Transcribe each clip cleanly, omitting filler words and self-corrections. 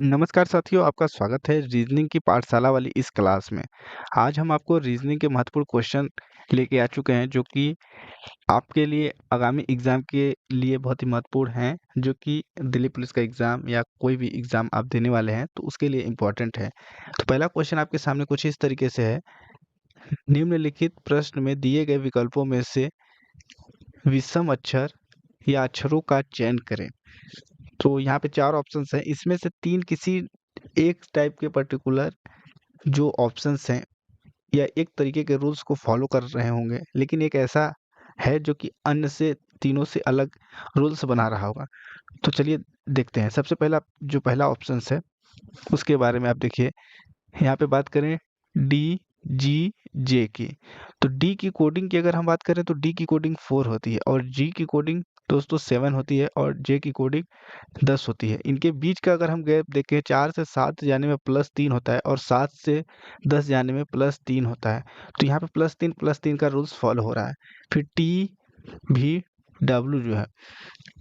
नमस्कार साथियों, आपका स्वागत है रीजनिंग की पाठशाला वाली इस क्लास में। आज हम आपको रीजनिंग के महत्वपूर्ण क्वेश्चन लेके आ चुके हैं जो कि आपके लिए आगामी एग्जाम के लिए बहुत ही महत्वपूर्ण हैं, जो कि दिल्ली पुलिस का एग्जाम या कोई भी एग्जाम आप देने वाले हैं तो उसके लिए इम्पोर्टेंट है। तो पहला क्वेश्चन आपके सामने कुछ इस तरीके से है। निम्नलिखित प्रश्न में दिए गए विकल्पों में से विषम अक्षर या अक्षरों का चयन करें। तो यहाँ पे 4 ऑप्शंस हैं, इसमें से 3 किसी एक टाइप के पर्टिकुलर जो ऑप्शंस हैं या एक तरीके के रूल्स को फॉलो कर रहे होंगे, लेकिन एक ऐसा है जो कि अन्य से तीनों से अलग रूल्स बना रहा होगा। तो चलिए देखते हैं। सबसे पहला जो पहला ऑप्शंस है उसके बारे में आप देखिए। यहाँ पे बात करें डी, जी, जे की, तो डी की कोडिंग की अगर हम बात करें तो डी की कोडिंग 4 होती है और जी की कोडिंग दोस्तों 7 होती है और जे की कोडिंग 10 होती है। इनके बीच का अगर हम गैप देखें, 4 से 7 जाने में +3 होता है और 7 से 10 जाने में +3 होता है। तो यहाँ पे +3 का रूल्स फॉलो हो रहा है। फिर टी, भी, डब्ल्यू जो है,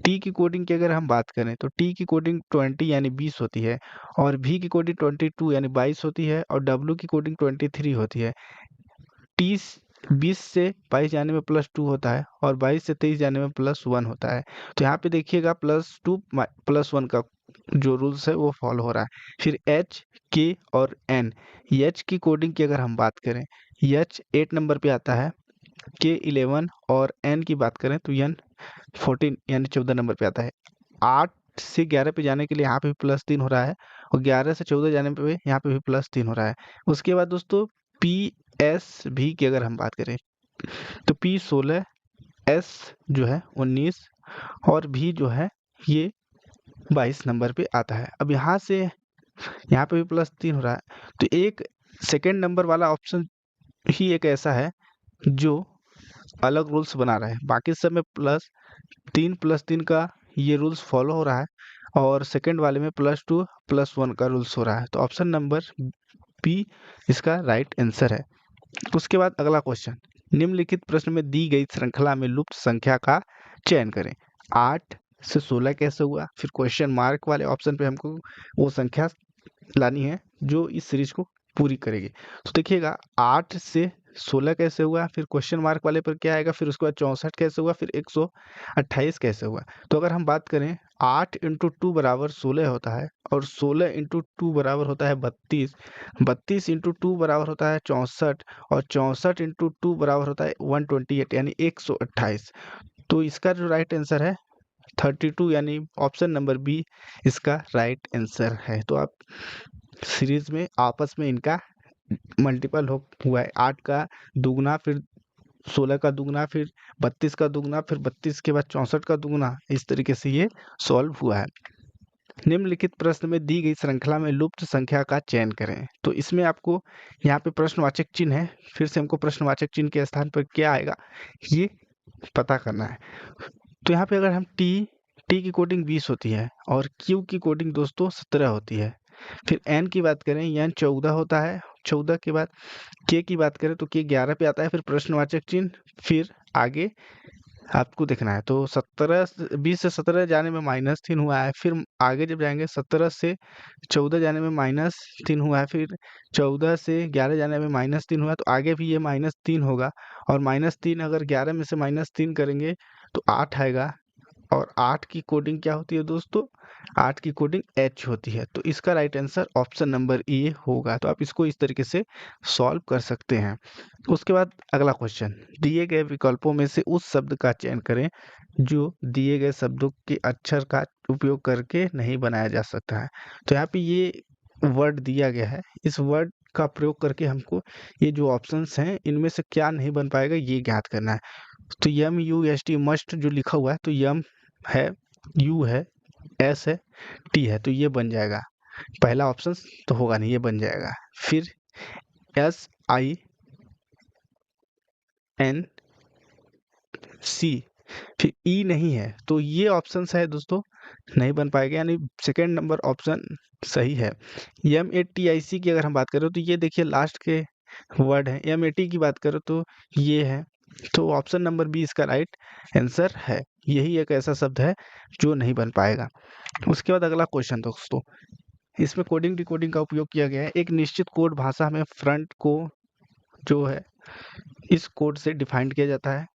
टी की कोडिंग की अगर हम बात करें तो टी की कोडिंग 20 यानी 20 होती है और भी की कोडिंग 22 यानी 22 होती है और डब्ल्यू की कोडिंग 23 होती है। टी 20 से 22 जाने में +2 होता है और 22 से 23 जाने में +1 होता है। तो यहाँ पे देखिएगा +2 +1 का जो रूल्स है वो फॉलो हो रहा है। फिर एच, के और एन, एच की कोडिंग की अगर हम बात करें, एच 8 नंबर पे आता है, के 11 और एन की बात करें तो एन 14 यानी 14 नंबर पे आता है। 8 से 11 पे जाने के लिए यहाँ पे भी +3 हो रहा है और 11 से 14 जाने पे यहाँ पे भी +3 हो रहा है। उसके बाद दोस्तों पी, एस, भी की अगर हम बात करें तो पी 16, एस जो है 19 और भी जो है ये 22 नंबर पे आता है। अब यहाँ से यहाँ पे भी +3 हो रहा है, तो एक सेकेंड नंबर वाला ऑप्शन ही एक ऐसा है जो अलग रूल्स बना रहा है। बाकी सब में +3 का ये रूल्स फॉलो हो रहा है और सेकंड वाले में +2 +1 का रूल्स हो रहा है। तो ऑप्शन नंबर बी इसका राइट आंसर है। उसके बाद अगला क्वेश्चन, निम्नलिखित प्रश्न में दी गई श्रृंखला में लुप्त संख्या का चयन करें। 8 से 16 कैसे हुआ? फिर क्वेश्चन मार्क वाले ऑप्शन पे हमको वो संख्या लानी है जो इस सीरीज को पूरी करेगी। तो देखिएगा 8 से 16 कैसे हुआ, फिर क्वेश्चन मार्क वाले पर क्या आएगा, फिर उसके बाद 64 कैसे हुआ, फिर 128 कैसे हुआ। तो अगर हम बात करें 8 इंटू 2 बराबर 16 होता है और 16 इंटू 2 बराबर होता है 32, 32 इंटू 2 बराबर होता है 64 और 64 इंटू 2 बराबर होता है 128 यानी 128। तो इसका जो राइट आंसर है 32 यानी ऑप्शन नंबर बी इसका राइट आंसर है। तो आप सीरीज में आपस में इनका मल्टीपल हो हुआ है, 8 का दुगना, फिर 16 का दुगना, फिर 32 का दुगना, फिर 32 के बाद 64 का दुगना, इस तरीके से ये सॉल्व हुआ है। निम्नलिखित प्रश्न में दी गई श्रृंखला में लुप्त संख्या का चयन करें। तो इसमें आपको यहाँ पे प्रश्नवाचक चिन्ह है, फिर से हमको प्रश्नवाचक चिन्ह के स्थान पर क्या आएगा ये पता करना है। तो यहाँ पे अगर हम टी की कोडिंग 20 होती है और क्यू की कोडिंग दोस्तों 17 होती है। फिर एन की बात करें, एन 14 होता है, 14 के बाद के की बात करें तो के 11 पे आता है, फिर प्रश्नवाचक चिन्ह, फिर आगे आपको देखना है। तो 20 से 17 जाने में -3 हुआ है, फिर आगे जब जाएंगे 17 से 14 जाने में -3 हुआ है, फिर 14 से 11 जाने में -3 हुआ, तो आगे भी ये -3 होगा और -3 अगर 11 में से -3 करेंगे तो 8 आएगा और 8 की कोडिंग क्या होती है दोस्तों? 8 की कोडिंग एच होती है। तो इसका right answer option number A होगा। तो आप इसको इस तरीके से सॉल्व कर सकते हैं। उसके बाद अगला क्वेश्चन, दिए गए विकल्पों में से उस शब्द का चयन करें जो दिए गए शब्दों के अक्षर का उपयोग करके नहीं बनाया जा सकता है। तो यहाँ पे ये वर्ड दिया गया है, इस वर्ड का प्रयोग करके हमको ये जो ऑप्शंस हैं इनमें से क्या नहीं बन पाएगा ये ज्ञात करना है। तो MUST मस्ट जो लिखा हुआ है, तो यम है, यू है, एस है, टी है, तो ये बन जाएगा। पहला ऑप्शन तो होगा नहीं, ये बन जाएगा। फिर SINC, फिर ई नहीं है, तो ये ऑप्शन है दोस्तों नहीं बन पाएगा, यानी सेकेंड नंबर ऑप्शन सही है। MATIC की अगर हम बात करें तो ये देखिए लास्ट के वर्ड है, MAT की बात करें तो ये है। तो ऑप्शन नंबर बी इसका राइट आंसर है। यही एक ऐसा शब्द है जो नहीं बन पाएगा। उसके बाद अगला क्वेश्चन दोस्तों, इसमें कोडिंग डिकोडिंग का उपयोग किया गया है। एक निश्चित कोड भाषा में फ्रंट को जो है इस कोड से डिफाइंड किया जाता है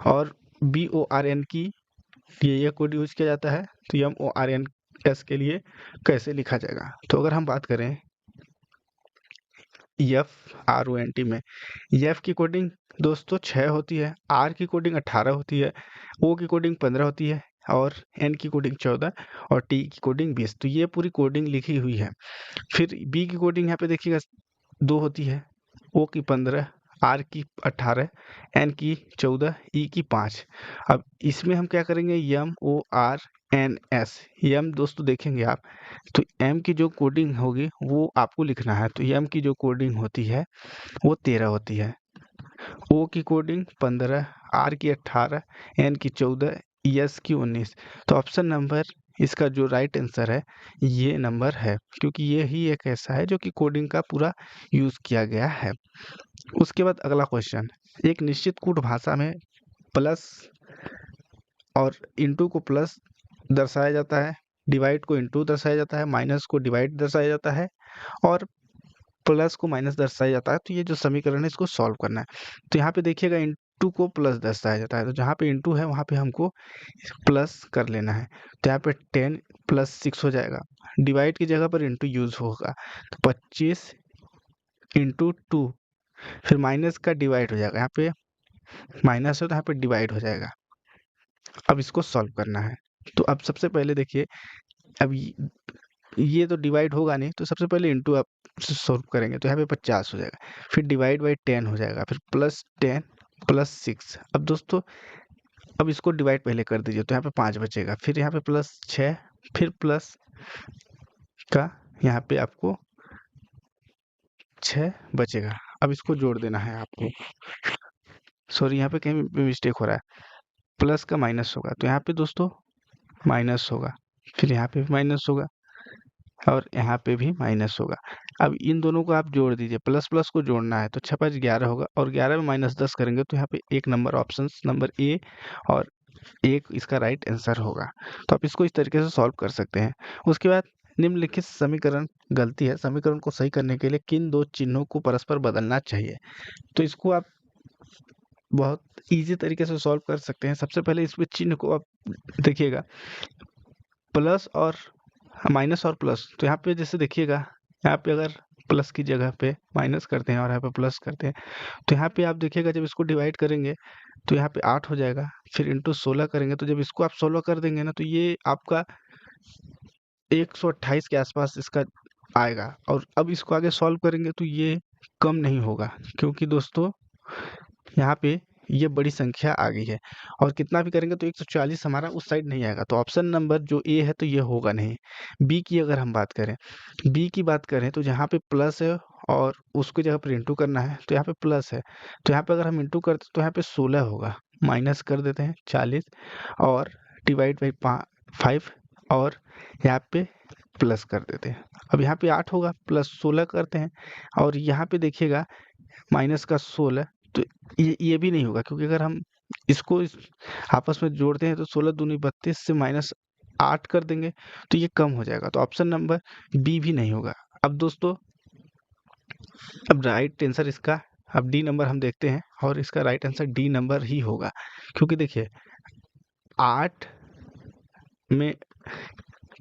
और BORN की लिए यह कोड यूज किया जाता है। तो MORNS के लिए कैसे लिखा जाएगा, तो अगर हम बात करें FRONT में, F की कोडिंग दोस्तों 6 होती है, R की कोडिंग 18 होती है, O की कोडिंग 15 होती है और N की कोडिंग 14 और T की कोडिंग 20। तो ये पूरी कोडिंग लिखी हुई है। फिर B की कोडिंग यहाँ पे देखिएगा 2 होती है, O की 15, R की 18, N की 14, E की 5। अब इसमें हम क्या करेंगे, MORNS, M दोस्तों देखेंगे आप, तो M की जो कोडिंग होगी वो आपको लिखना है। तो M की जो कोडिंग होती है वो 13 होती है, O की कोडिंग 15, R की 18, N की 14, S की 19। तो ऑप्शन नंबर इसका जो राइट आंसर है ये नंबर है, क्योंकि ये ही एक ऐसा है जो कि कोडिंग का पूरा यूज किया गया है। उसके बाद अगला क्वेश्चन, एक निश्चित कोड भाषा में प्लस और इनटू को प्लस दर्शाया जाता है, डिवाइड को इनटू दर्शाया जाता है, माइनस को डिवाइड दर्शाया जाता है और प्लस को माइनस दर्शाया जाता है। तो ये जो समीकरण है इसको सॉल्व करना है। तो यहाँ पे देखिएगा इनटू को प्लस दर्शाया जाता है, तो जहाँ पे इनटू है वहाँ पे हमको प्लस कर लेना है। तो यहाँ पे 10 + 6 हो जाएगा, डिवाइड की जगह पर इनटू यूज होगा, तो 25 × 2, फिर माइनस का डिवाइड हो जाएगा, यहाँ पे माइनस है तो यहाँ पे डिवाइड हो जाएगा। अब इसको सॉल्व करना है। तो अब सबसे पहले देखिए, अब ये तो डिवाइड होगा नहीं, तो सबसे पहले इनटू आप सॉल्व करेंगे तो यहाँ पे 50 हो जाएगा, फिर डिवाइड बाई 10 हो जाएगा, फिर +10 + 6। अब दोस्तों अब इसको डिवाइड पहले कर दीजिए, तो यहाँ पे 5 बचेगा, फिर यहाँ पे +6, फिर प्लस का यहाँ पे आपको 6 बचेगा। अब इसको जोड़ देना है आपको, सॉरी यहाँ पे कहीं मिस्टेक हो रहा है, प्लस का माइनस होगा, तो यहाँ पे दोस्तों माइनस होगा, फिर यहाँ पे भी माइनस होगा और यहाँ पे भी माइनस होगा। अब इन दोनों को आप जोड़ दीजिए, प्लस प्लस को जोड़ना है, तो 6 × 5 = 11 होगा और 11 में -10 करेंगे तो यहाँ पे एक नंबर ऑप्शन नंबर ए और एक इसका राइट आंसर होगा। तो आप इसको इस तरीके से सॉल्व कर सकते हैं। उसके बाद निम्नलिखित समीकरण गलती है, समीकरण को सही करने के लिए किन 2 चिन्हों को परस्पर बदलना चाहिए। तो इसको आप बहुत ईजी तरीके से सॉल्व कर सकते हैं। सबसे पहले इसमें चिन्ह को आप देखिएगा, प्लस और माइनस और प्लस, तो यहाँ पे जैसे देखिएगा, यहाँ पे अगर प्लस की जगह पे माइनस करते हैं और यहाँ पे प्लस करते हैं, तो यहाँ पे आप देखिएगा जब इसको डिवाइड करेंगे तो यहाँ पे 8 हो जाएगा, फिर इंटू 16 करेंगे, तो जब इसको आप 16 कर देंगे ना, तो ये आपका 128 के आसपास इसका आएगा। और अब इसको आगे सॉल्व करेंगे तो ये कम नहीं होगा, क्योंकि दोस्तों यहाँ पे ये बड़ी संख्या आ गई है और कितना भी करेंगे तो 140 हमारा उस साइड नहीं आएगा। तो ऑप्शन नंबर जो ए है तो ये होगा नहीं। बी की अगर हम बात करें, बी की बात करें तो जहाँ पे प्लस है और उसकी जगह पर इंटू करना है, तो यहाँ पे प्लस है, तो यहाँ पे अगर हम इंटू करते तो यहाँ पे 16 होगा, माइनस कर देते हैं 40 और डिवाइड बाई 5 और यहाँ पे प्लस कर देते हैं। अब यहाँ पे 8 होगा, प्लस 16 करते हैं और यहाँ पे देखिएगा माइनस का 16, तो ये भी नहीं होगा, क्योंकि अगर हम इसको आपस में जोड़ते हैं तो 16 दूनी 32 से -8 कर देंगे तो ये कम हो जाएगा। तो ऑप्शन नंबर बी भी नहीं होगा। अब दोस्तों अब राइट आंसर इसका, अब डी नंबर हम देखते हैं और इसका राइट आंसर डी नंबर ही होगा, क्योंकि देखिए 8 में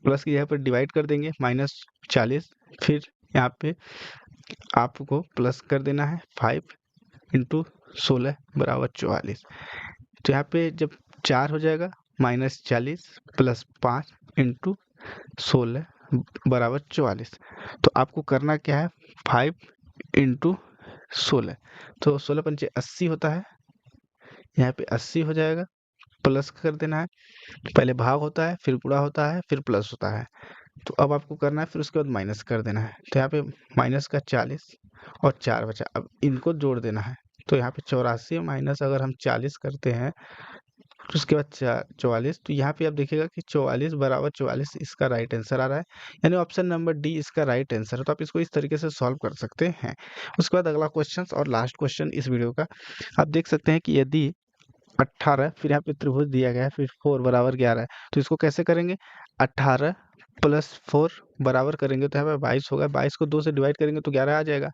प्लस की जगह पर डिवाइड कर देंगे -40, फिर यहाँ पे आपको प्लस कर देना है 5 × 16 = 44। तो यहाँ पे जब 4 हो जाएगा, -40 + 5 × 16 = 44। तो आपको करना क्या है, 5 × 16, तो 16 × 5 = 80 होता है, यहाँ पे 80 हो जाएगा, प्लस कर देना है, पहले भाग होता है, फिर गुणा होता है, फिर प्लस होता है। तो अब आपको करना है, फिर उसके बाद माइनस कर देना है, तो यहाँ पे माइनस का 40 और 4 बचा, अब इनको जोड़ देना है, तो यहाँ पे 84 माइनस अगर हम 40 करते हैं तो उसके बाद 44, तो यहाँ पे आप देखिएगा कि 44 = 44 इसका राइट आंसर आ रहा है, यानी ऑप्शन नंबर डी इसका राइट आंसर है। तो आप इसको इस तरीके से सॉल्व कर सकते हैं। उसके बाद अगला क्वेश्चन और लास्ट क्वेश्चन इस वीडियो का, आप देख सकते हैं कि यदि 18 फिर यहाँ पे त्रिभुज दिया गया है, फिर 4 = 11 है, तो इसको कैसे करेंगे, 18 प्लस 4 बराबर करेंगे तो यहाँ पे 22 होगा। 22 को 2 से डिवाइड करेंगे तो 11 आ जाएगा।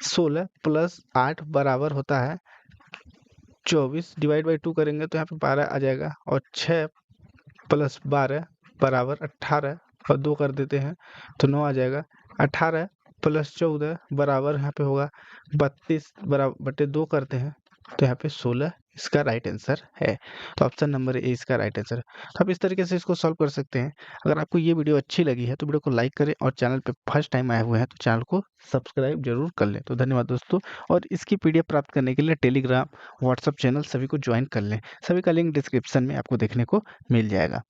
16 प्लस 8 बराबर होता है 24, डिवाइड बाई 2 करेंगे तो यहाँ पे 12 आ जाएगा। और 6 प्लस 12 बराबर 18 और 2 कर देते हैं तो 9 आ जाएगा। 18 प्लस 14 बराबर यहाँ पे होगा 32, बराबर बटे 2 करते हैं तो यहाँ पे 16 इसका राइट आंसर है। तो ऑप्शन नंबर ए इसका राइट आंसर है। तो आप इस तरीके से इसको सॉल्व कर सकते हैं। अगर आपको ये वीडियो अच्छी लगी है तो वीडियो को लाइक करें, और चैनल पे फर्स्ट टाइम आए हुए हैं तो चैनल को सब्सक्राइब जरूर कर लें। तो धन्यवाद दोस्तों। और इसकी पीडीएफ प्राप्त करने के लिए टेलीग्राम, व्हाट्सएप चैनल सभी को ज्वाइन कर लें। सभी का लिंक डिस्क्रिप्शन में आपको देखने को मिल जाएगा।